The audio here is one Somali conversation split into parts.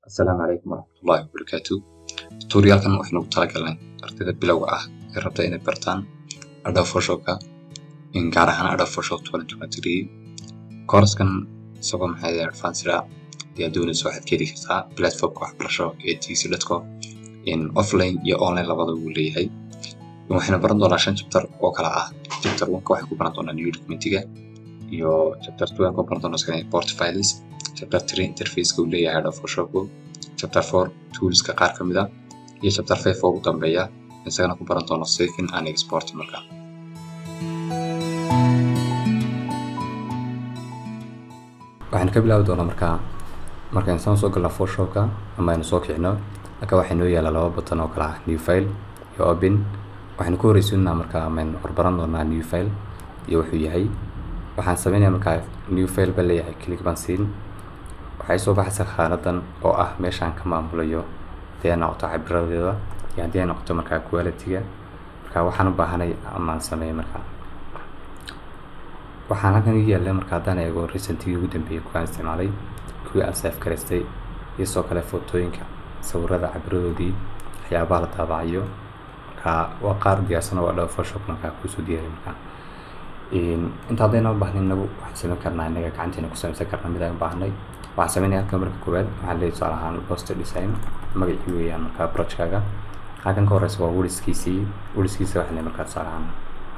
السلام عليكم ورحمة الله وبركاته. tutorialkan waxaynu ugu talagalnay ardayda bilowga ah ee rabta inay bartaan Adobe Photoshop-ka in gaar ahaan Adobe Photoshop 2023 course-kan isagoo advanced ah ayaa doonaysa waxaad ka heli kartaa platformka waxbarasho ee tc.com in offline iyo online labadaba uu leeyahay. waxaynu baran doonaa 5 chapter oo kala ah. chapter 1 waxaan ku baran doonaa new documentiga iyo chapter 2 waxaan ku baran doonaa import files. chapter 3 interface-ka uu leeyahay Adobe Photoshop. chapter 4 tools-ka qaar ka mid ah iyo chapter 5 oo ugu dambeeya isagana ku baran doono saving and exporting marka. waxaan ka bilaabi doonaa markaan soo galno Photoshop-ka ama aynu soo kicino halka waxaa noo yaala laba button oo kala ah new file iyo open. waxaan ku horeysiinaa markaa aynu baran doonaa new file iyo wuxuu yahay. waxaan sameynayaa markaa new file baa leeyahay click baan siin. waxay soo baxaysaa khanadan oo ah meeshaan ka maamulayo hadii ay noqoto cabiradeeda iyo hadii ay noqoto markaa quality-ga. marka waxaan u baahanay ama sameeyo markaa waxaan halkan yaala markaa hadaan eego recent-igi ugu dambeeyay kuwaan isticmaalay kuwii aan save gareystay iyo soo kale footooyinka sawirada cabiradoodii waxyaabaha la daabacayo. marka waa qaar diyaarsan oo Adobe Photoshop markaa kusoo diyaariyay markaa inta hadayna u baahnayn nagu waxaan sameyn karnaa inaga gacanteena ku sameysan karnaa mid aan u baahnay. waxaan sameynayaa halkan marka koowaad waxaan leeyahay tusaale ahaan poster design magacii weeyaan markaa project-kaaga. halkan ka horeysa waa wordskiisii waxaan leeyahay markaa tusaale ahaan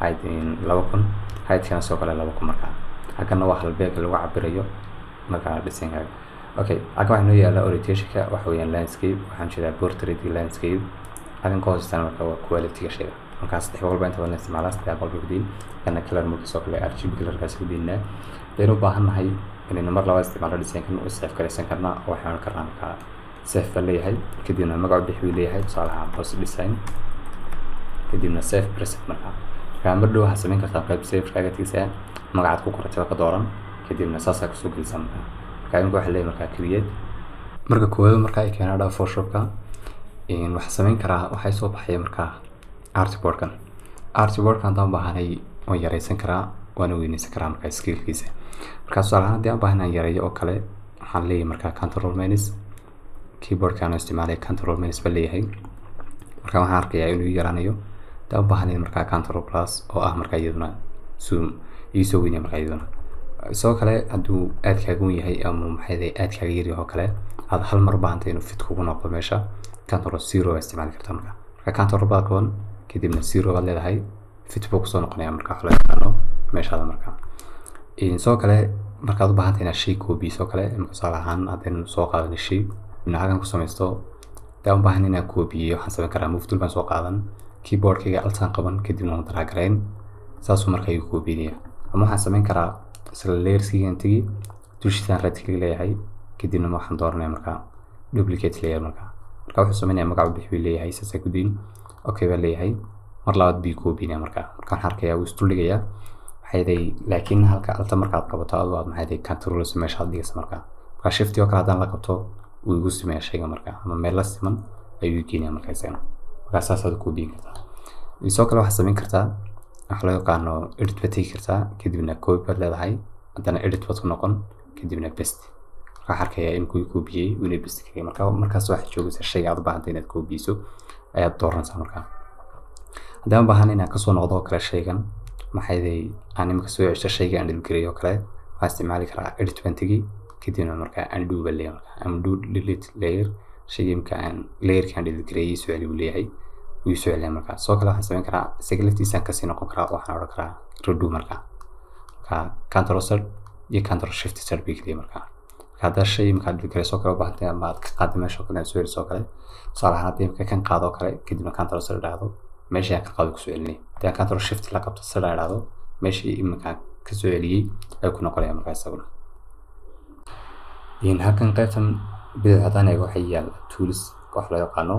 height 2000 height-kana soo kale 2000 markaa. halkanna waa halbeeg lagu cabirayo markaa design-kaaga. okay halkan waxaa noo yaala orientation-ka waxa weeyaan landscape waxaan jeedaa portrait landscape. halkan ka hooseysa markaa waa quality-ga shayga markaa saddex walba inta badan isticmaalaa saddex walba ku diin kana color mode soo kale RGB color-kaas ku diinaa. aynu u baahannahay inaynu mar labaad isticmaalo design-kan u save gareysan karnaa oo waxaan karnaa markaa save baa leeyahay kadibna magaca bixi leeyahay tusaale ahaan post design kadibna save preset markaa. markaa mar dhow waxaad sameyn kartaa qayb save-kaaga tigsaa magacaad ku qoratay ka dooran kadibna saasaa kusoo gelisa markaa. markaa imika waxaa leeyahay markaa create marka koowaad markaa ay keenaa Adobe Photoshop-ka waxaan sameyn karaa waxay soo baxaya markaa artboard-kan haddaan baahanay waan yareysan karaa waana weyneysan karaa markaa scale-kiisa. markaa tusaale ahaan haddii aan baahanay yareeyo oo kale waxaan leeyahay markaa control minus keyboard-ka aan isticmaalay control minus baa leeyahay. markaa waxaan arkayaa inuu yaraanayo haddii aan baahanay markaa control plus oo ah markaa iyaduna zoom iisoo weynaya markaa iyaduna. sidoo kale hadduu aad kaaga wen yahay ama aad kaaga yaryahay oo kale aad hal mar baahantay inuu fit kugu noqdo meesha control 0 baa isticmaali kartaa markaa. markaa control baa koon kadibna 0 baad leedahay fit buu kusoo noqonayaa markaa wax loo yaqaano meeshaada markaa. sidoo kale markaad u baahantahay inaad shay copy soo kale tusaale ahaan haddaynu soo qaadano shay ina halkan ku samaysto haddaan u baahan inaan copy waxaan sameyn karaa move tool baan soo qaadan keyboard-kayga altaan qaban kadibna waan drag gareyn saasuu markaa igu copy-naya. ama waxaan sameyn karaa isla layer-kiigan tegi dushiisaan right-click leeyahay kadibna waxaan dooranayaa markaa duplicate layer markaa. markaa wuxuu sameynayaa magaca bixi leeyahay saasaa ku diin okay baa leeyahay mar labaad bii copy-naya markaa. markaan arkayaa wuu isdul dhigayaa laakiin halka alta markaad qabato adoo aad control meeshaad dhigaysa markaa. markaa shift oo kale haddaan la qabto wuu igu sameeyaa shayga markaa ama meel la siman ayuu keenayaa markaa isagana. markaa saasaad ku biin kartaa. sidoo kale waxaad sameyn kartaa waxa loo yaqaano edit baad tegi kartaa kadibna copy baad leedahay haddana edit baad ku noqon kadibna paste. markaa arkayaa in kuu copyay inuu paste kagay markaa. markaas waxaad joogaysaa shayga aad u baahantay inaad copyso ayaad dooranaysaa markaa. haddii aan baahan inaan kasoo noqdo kale shaygan aan imika soo cesho shayga aan dhilgareeyo kale waxaan isticmaali karaa edit baan tegi kadibna markaa undo baa leeyahay markaa undo delete layer shayga imika aan layerkaan dhilgareeyay soo celi buu leeyahay wuu soo celiyaa markaa. sidoo kale waxaan sameyn karaa isaga laftiisaan kasii noqon karaa waxaan odhan karaa redo markaa. markaa control z iyo control shift z bay keliya markaa. markaa haddaa shay imika aad dhilgareyso kale u baahantahay ama aad ka qaadda meesha oo kale aad soo celiso oo kale tusaale ahaan haddii imika kan qaado kale kadibna control z dhahdo meeshii aan ka qaado kusoo celinay haddii aan control shift la qabto sida ay dhahdo meeshii imika ka soo celiyay ay ku noqonaya markaa isaguna. halkan qaybtan bidix haddaan eego waxay yaala tools wax loo yaqaano.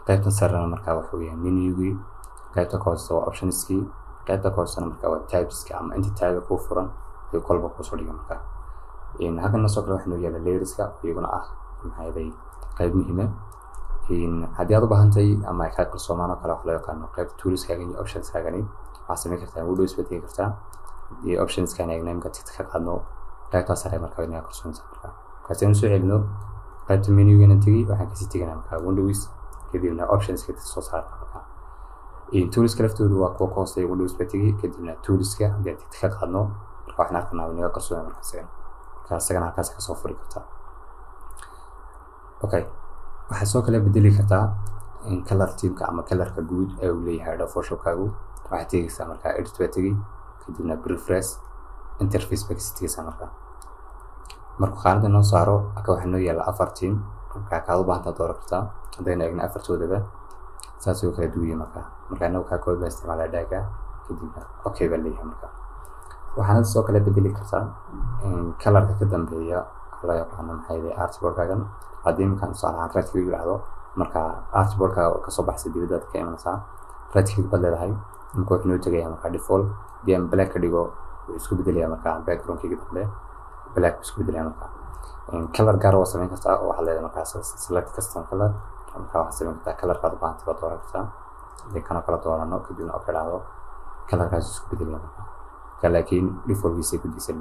qaybtan sarena markaa waxa weeyaan menu-gii qaybta ka hooseysa waa options-kii qaybta ka hoosena markaa waa tabs-ka ama inta tab kuu furan ay kolba kusoo dhiga markaa. halkanna soo kale waxaa noo yaala layers-ka iyaguna ah qayb muhiim ah. haddii aad u baahantahay ama ay kaa qarsoomaan oo kale wax loo yaqaano qaybta toolskaaga iyo options-kaagani waxaad sameyn kartaa windows baad tegi kartaa iyo options-kan eegna imika tigta ka qaadno qaybtaas sare markaa inaad qarsoonaysaa markaa. markaas aynu soo celino qaybta menuga tagi waxaan kasii tegaynaa markaa Windows kadibna options ka soo saarnaa markaa tools laftoodu waa kuwa ka hooseeya Windows ba tagi kadibna toolska hadii ka qaadno marka waxaan arkaynaa inaga qarsoon markaa isagana halkaas ka soo furi kartaa okay waxaa soo kale bedeli kartaa color teamka ama colorka guud ee uu leeyahay Photoshop-kaagu waxaad tegaysaa markaa edit ba tagi kadibna preference interface ba kasii tegaysaa marka qaanada noo saaro aka waxaa noo yaala 4 team marka kaad u baahantaa dooran kartaa hadayna eegna afartoodaba saas oo kala duwan markaa anoo ka koob baa isticmaalaa dhaaga kadibna okay baa leeyahay markaa waxaana soo kale bedeli kartaa colorka ka dambeeya la yaqaan artboard-kaagan haddii markaan saaraan right click yiraahdo marka artboard-ka ka soo baxay dibadda ka imanaysaa right click baad leedahay marka wuxuu noo tagayaa marka default diam black ka dhigo isku bedelayaa marka background-kiga dambe black isku bedelayaa marka color gaar oo sameyn kartaa oo waxa leedahay marka select custom color marka waxa sameyn kartaa color-ka aad baahantahay baad dooran kartaa kana kala doorano kadibna oo kalaado color-kaas isku bedelayaa marka laakiin default-kiisa ku diisan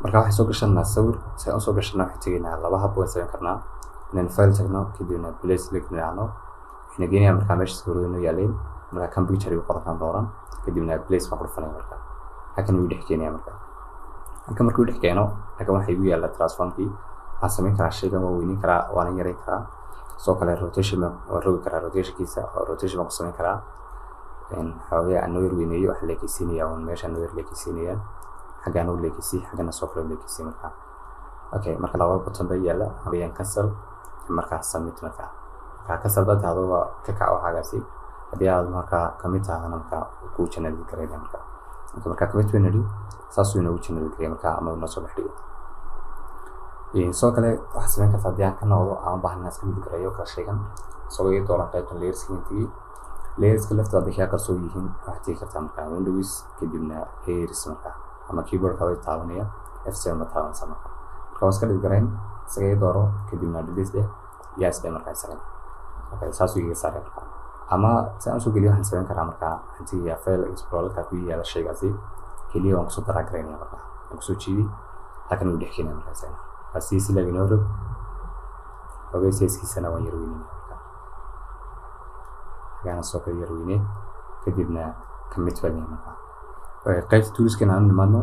marka waxa soo gashanaa sawir si aan soo gashanaa waxa tegaynaa laba hab oo sameyn karnaa inaan file tagno kadibna place click niraano waxaan geenayaa marka meesha sawirada yaaleen marka computer iyo qortaan dooran kadibna place ma qorfanay marka halkan uu dhex keenaya marka markuu dhex keeno halkan waxa uu yaala transform-kii aan sameyn karaa shaygan waa weynin karaa waana yareyn karaa soo kale rotation oo rogi karaa rotation-kiisa oo rotation ma sameyn karaa xawaya aan yar weynayo waxa la keenayaa oo meesha yar la keenayaa حاجة نقول لك سي حاجة نسوق لك سي مركا أوكي مركا لو بطن بيلا هبين كسر مركا سميت مركا كسر ده هذا كعو حاجة سي هدي هذا مركا كميتها أنا مركا كوتشنا ذكرى مركا كميت وينري ساسو ينوتشنا ذكرى مركا أما نسوق حديو سوق له وحسنا كفاديان كنا وضع عم بحنا الناس كم ذكرى يو كشيئا سوق يدور على الليرز كنتي ليرز كلفت هذا كيا كسويهين واحد كتام مركا ويندوز كدينا هيرس مركا ama keyboard-ka way taabanaya F7 ma taabanaysa marka iska dhig gareyn isaga dooro kadibna delete yes bay markaa isaga okay saas uu iga saaray marka ama saan soo geliyo waxaan sameyn karaa marka hadii ya file explorer-ka ku yaala shaygaasi kaliya waan kusoo daraa gareynaya marka waan kusoo jiidi halkan uu dhex keenaya marka isaga asiisi laga nooro okay siskiisana waan yar weynay marka yana soo kale yar weynay kadibna commit baan marka qaybta toolskan aan nimaadno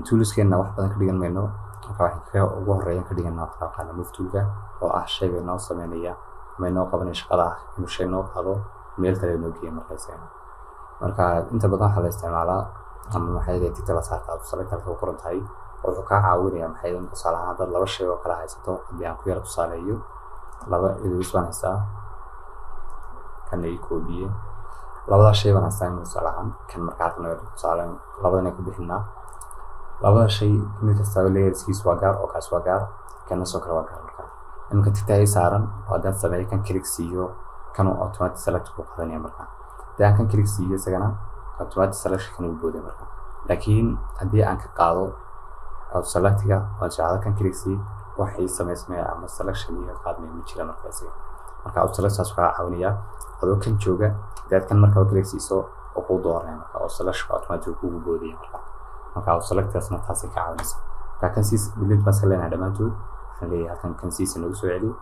toolskan wax badan ka dhigan mayno marka waxa ugu horeeya ka dhiganaa waxa qana move toolka oo ah shayga noo sameynaya mayno qabanay shaqada inuu shay noo qaado meel kale noo geeyo marka inta badan waxa la isticmaalaa ama waxay leedahay tala saarta tusaale kale oo qoran tahay oo wuxuu ka caawinayaa maxay in tusaalaha dad laba shay oo kala haysato hadii aan ku yar tusaaleeyo laba isbanaysa kan ay koobiye labada shay baan astayn salaam kan markaa tusaale labadana ku bixinaa labada shay mid kasta layerskiis waa gaar oo kaas waa gaar kana soo kala waa gaar markaa imka tigtaay saaran oo dad sameey kan click siiyo kan automatic select ku qadanaya markaa hadaan kan click siiyo isagana automatic selection kan uu booday markaa laakiin hadii aan ka qaado oo selectiga oo jacada kan click siiyo waxay sameysmay ama selection iyo qaadmay ma jira marka selection ka caawinaya adoo kan jooga dad kan markaa click siiso oo ku dooranay marka oo selection automatic ku boodiyo marka selectors-na taasi ka caawinaysa kan siis delete bas kaleena dhamaantood waxaan leeyahay kan siis nagu soo celiyo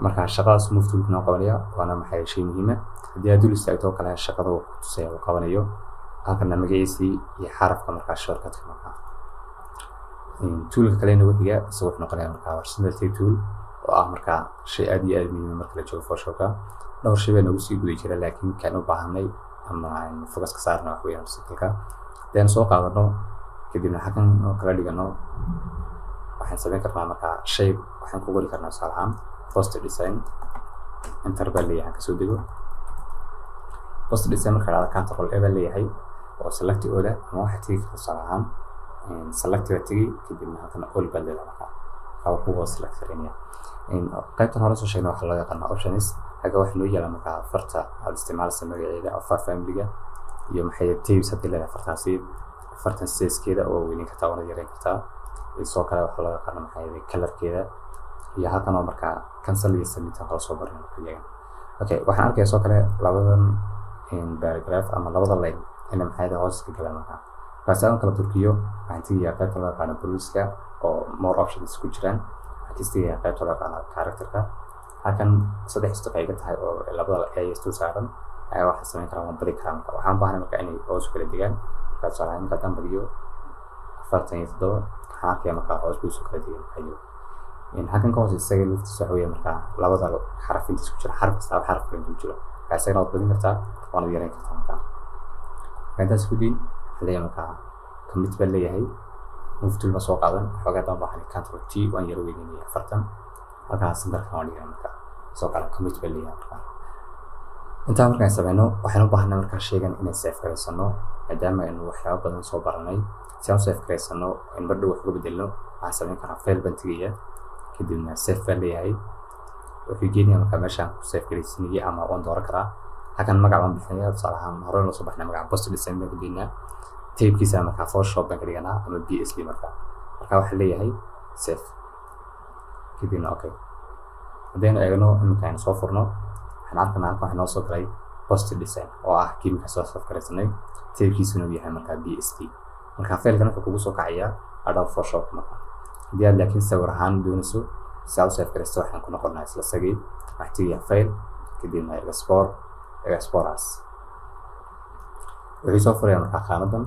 marka shaqadaas move tool kana qabanaya waana maxay shay muhiim ah hadii aad dul istaagto kala shaqada uu tusay uu qabanayo halkan magaciisi iyo xarafka marka shortcut marka tool kale nagu xiga soo wax noqonaya marka warsida tool oo ah marka shay aad iyo aad muhiim marka la joogo Photoshop-ka dhowr shay nagu sii guday jira laakiin kan u baahanay ama focus ka saarna wax weeyaan sidoo dan soo qaadano kadibna halkan oo kala dhigano waxaan sameyn karnaa marka shay waxaan ku qori karnaa salaam poster design enter baa leeyahay ka soo digo poster design marka aad control A baa leeyahay oo select ooda ama waxa tigi kartaa salaam select waa tigi kadibna halkan all baa leeyahay marka oo ku select sareynaya qaybtan hore soo sheegnay waxa loo yaqaan options haga wax loo yeelan marka farta aad isticmaalaysa magaceeda afar family-ga iyo maxay tabs hadii la fartaasi fartan sizekeeda oo weyn ka taawada yareyn kartaa isoo kale waxa loo yaqaan maxay color-keeda iyo halkan oo marka cancel iyo submit oo soo baran iyaga okay waxaan arkayaa soo kale labadan paragraph ama labada line in maxay hoos ka galaan marka فاسان kala turkiyo waxaan tigiyaa qaybta loo yaqaano bruiska oo more options ku jiraan waxaan tigiyaa qaybta loo yaqaano characterka halkan saddex istiqayga tahay oo labada ay isku saaran ayaa waxa sameyn karaa waan bari karaa waxaan baahnaa marka inay hoos kala digaan ka saaran ka tan badiyo 47 xaqiiqa marka hoos ku kala digaan ayo in halkan ka hoos isaga laftiisa waxa weeye marka labada xaraf inta isku jira xaraf kasta xaraf kale ku jiro kaasayna wad badin kartaa waana yareyn kartaa marka intaas ku diin xilliga marka commit baa leeyahay muftul ma soo qaadan xogaa daan baahan control T waan yar weynayay 40 markaas marka waan dhigaa marka soo kala commit baa leeyahay marka inta markaan sameeyno waxaan u baahnaa marka sheegan inaan save gareysano maadaama in waxyaabo badan soo baranay si aan save gareysano in badho wax uga bedelno waxaan sameyn karaa file bantiga kadibna save baa leeyahay wuxuu geenayaa marka meeshaan ku save gareysinaya ama waan dooran karaa halkan magac baan bixinayaa tusaale ahaan hore loo soo baxnay magaca post design baan gelinaa taybkiisa marka photoshop baan ka dhiganaa ama psd marka waxaa leeyahay save kadibna okay hadaynu eegno inkaan soo furno waxaan arkaynaa halkan waxaa noo soo galay post design oo ah kiimika soo save gareysanay taybkiisuna uu yahay marka psd marka faylkan wuxuu kugu soo kacayaa Adobe Photoshop marka hadii aad laakiin sawir ahaan doonayso save gareysto waxaan ku noqonaa isla sagay waxtiga file kadibna export as wixii soo furay marka qaanadan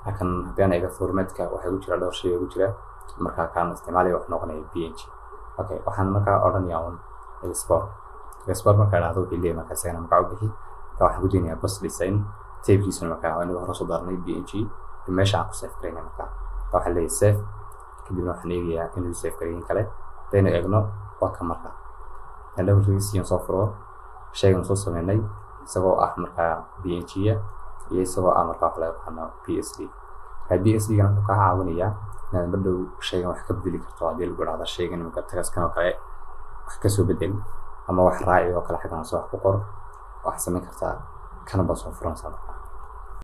halkan hadii aan eego formatka waxa ku jira dhowr shay oo ku jira marka kaan isticmaalay wax noqonaya png okay waxaan marka oranayaa on export marka aad u ilaa marka sayna marka u bixi waxaan ku jeenayaa post design taybkiisa marka aan hore soo darnay png meesha aan ku save gareynaa marka waxa leeyahay save kadibna waxaan eegayaa inuu save gareyn kale hadaynu eegno waa ka marka hadaba risiin soo furo shaygan soo sameynay isagoo ah marka png iyo isagoo ah marka wax la yaqaano psd psd-gana wuxuu ka caawinayaa inaad badhow shaygan wax ka bedeli karto haddii lagu dhahdo shaygan marka tagaskan oo kale wax ka soo bedel ama wax raaci oo kale xaggan soo wax ku qor wax sameyn kartaa kana ba soo furanaysaa marka